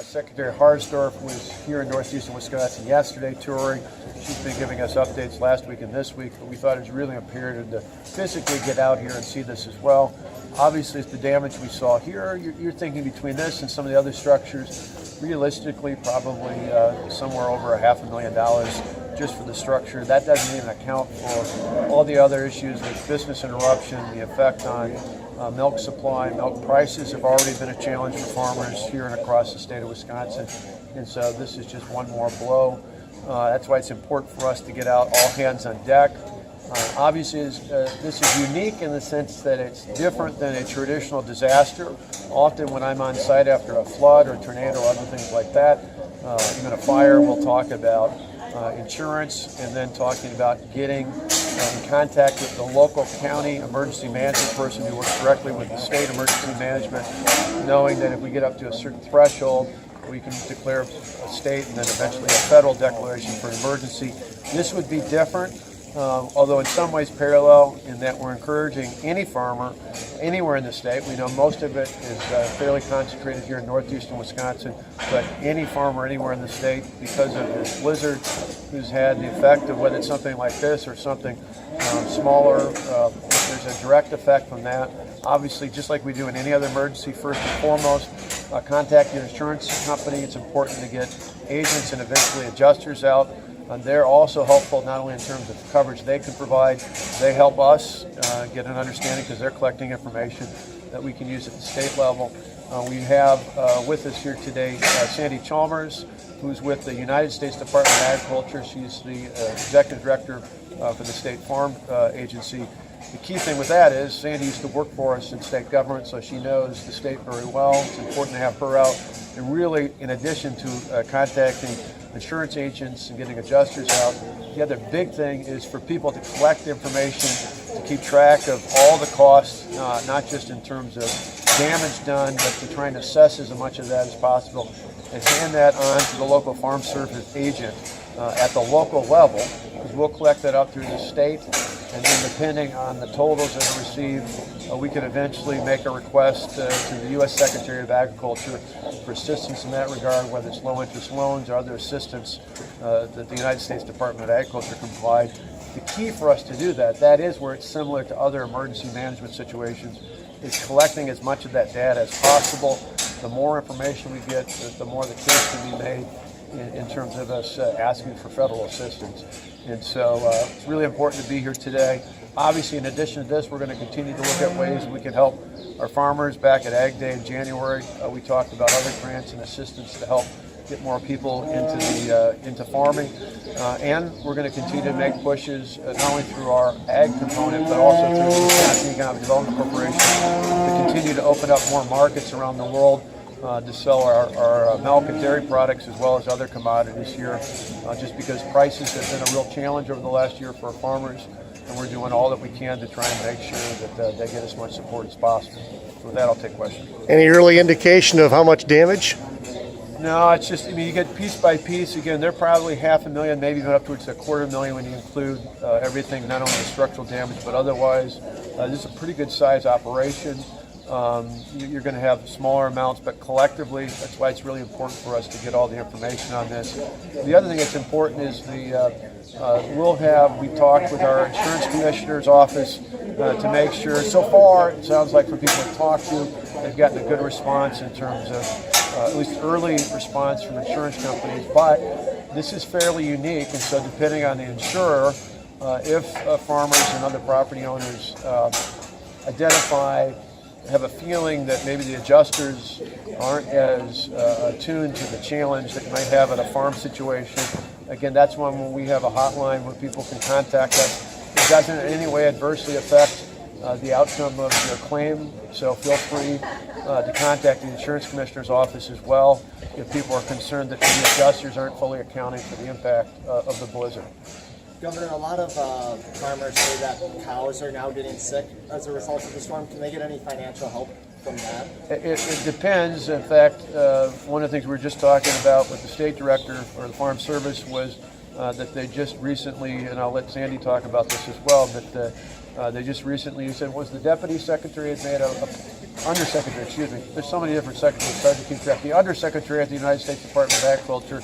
Secretary Harsdorf was here in northeastern Wisconsin yesterday touring. She's been giving us updates last week and this week, but we thought it was really imperative to physically get out here and see this as well. Obviously, it's the damage we saw here. You're thinking between this and some of the other structures, realistically, probably somewhere over $500,000 just for the structure. That doesn't even account for all the other issues with business interruption, the effect on milk supply. Milk prices have already been a challenge for farmers here and across the state of Wisconsin, and so this is just one more blow. That's why it's important for us to get out, all hands on deck. Obviously, this is unique in the sense that it's different than a traditional disaster. Often when I'm on site after a flood or tornado or other things like that, even a fire, we'll talk about insurance, and then talking about getting in contact with the local county emergency management person who works directly with the state emergency management, knowing that if we get up to a certain threshold, we can declare a state and then eventually a federal declaration for an emergency. This would be different, although in some ways parallel, in that we're encouraging any farmer anywhere in the state. We know most of it is fairly concentrated here in northeastern Wisconsin, but any farmer anywhere in the state, because of this blizzard, who's had the effect of whether it's something like this or something smaller, if there's a direct effect from that, obviously, just like we do in any other emergency, first and foremost, contact your insurance company. It's important to get agents and eventually adjusters out. They're also helpful not only in terms of coverage they can provide, they help us get an understanding because they're collecting information that we can use at the state level. We have with us here today Sandy Chalmers, who's with the United States Department of Agriculture. She's the Executive Director for the State Farm Agency. The key thing with that is Sandy used to work for us in state government, so she knows the state very well. It's important to have her out. And really, in addition to contacting insurance agents and getting adjusters out, the other big thing is for people to collect information, to keep track of all the costs, not just in terms of damage done, but to try and assess as much of that as possible and hand that on to the local farm service agent at the local level, because we'll collect that up through the state, and then depending on the totals that are received, we can eventually make a request to the U.S. Secretary of Agriculture for assistance in that regard, whether it's low-interest loans or other assistance that the United States Department of Agriculture can provide. The key for us to do that is where it's similar to other emergency management situations, is collecting as much of that data as possible. The more information we get, the more the case can be made in terms of us asking for federal assistance. And so it's really important to be here today. Obviously, in addition to this, we're going to continue to look at ways we can help our farmers. Back at Ag Day in January, we talked about other grants and assistance to help get more people into farming. And we're going to continue to make pushes, not only through our ag component, but also through the Wisconsin Economic Development Corporation, to continue to open up more markets around the world to sell our milk and dairy products as well as other commodities here, just because prices have been a real challenge over the last year for our farmers, and we're doing all that we can to try and make sure that they get as much support as possible. So with that, I'll take questions. Any early indication of how much damage? No, it's just, I mean, you get piece by piece. Again, they're probably $500,000, maybe even upwards to $250,000 when you include everything, not only the structural damage, but otherwise. This is a pretty good size operation. You're going to have smaller amounts, but collectively, that's why it's really important for us to get all the information on this. The other thing that's important is we've talked with our insurance commissioner's office to make sure. So far, it sounds like from people we've talked to, they've gotten a good response in terms of at least early response from insurance companies, but this is fairly unique, and so depending on the insurer, if farmers and other property owners have a feeling that maybe the adjusters aren't as attuned to the challenge that you might have at a farm situation, again, that's one when we have a hotline where people can contact us. It doesn't in any way adversely affect the outcome of your claim, so feel free to contact the insurance commissioner's office as well if people are concerned that the adjusters aren't fully accounting for the impact of the blizzard. Governor, a lot of farmers say that cows are now getting sick as a result of the storm. Can they get any financial help from that? It depends. In fact, one of the things we were just talking about with the state director or the Farm Service was that they just recently, and I'll let Sandy talk about this as well, but they just recently, you said, was the deputy secretary had made undersecretary, excuse me, there's so many different secretaries, it's hard to keep track. The undersecretary at the United States Department of Agriculture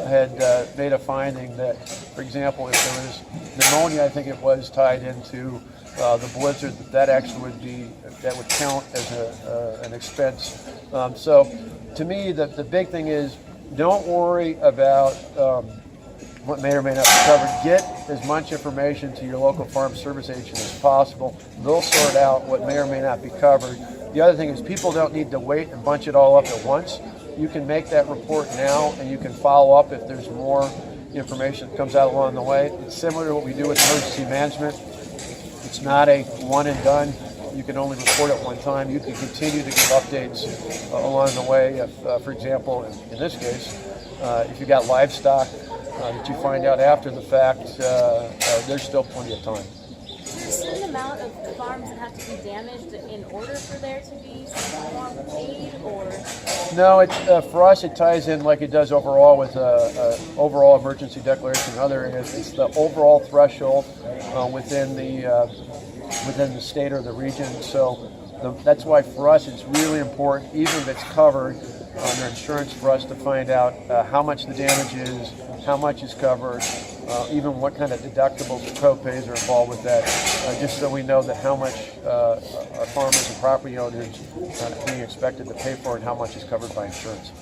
had made a finding that, for example, if there was pneumonia, I think it was tied into the blizzard, that actually would count as an expense. So to me, the big thing is, don't worry about what may or may not be covered. Get as much information to your local farm service agent as possible. They'll sort out what may or may not be covered. The other thing is, people don't need to wait and bunch it all up at once. You can make that report now, and you can follow up if there's more information that comes out along the way. It's similar to what we do with emergency management. It's not a one and done. You can only report at one time. You can continue to give updates along the way. If, for example, in this case, if you got livestock that you find out after the fact, there's still plenty of time. Is there a certain amount of farms that have to be damaged in order for there to be some form of aid, or? No, it's for us. It ties in like it does overall with overall emergency declaration and other areas. It's the overall threshold within the state or the region. So that's why for us it's really important, even if it's covered under insurance, for us to find out how much the damage is, how much is covered, even what kind of deductibles or co-pays are involved with that, just so we know that how much our farmers and property owners are being expected to pay for and how much is covered by insurance.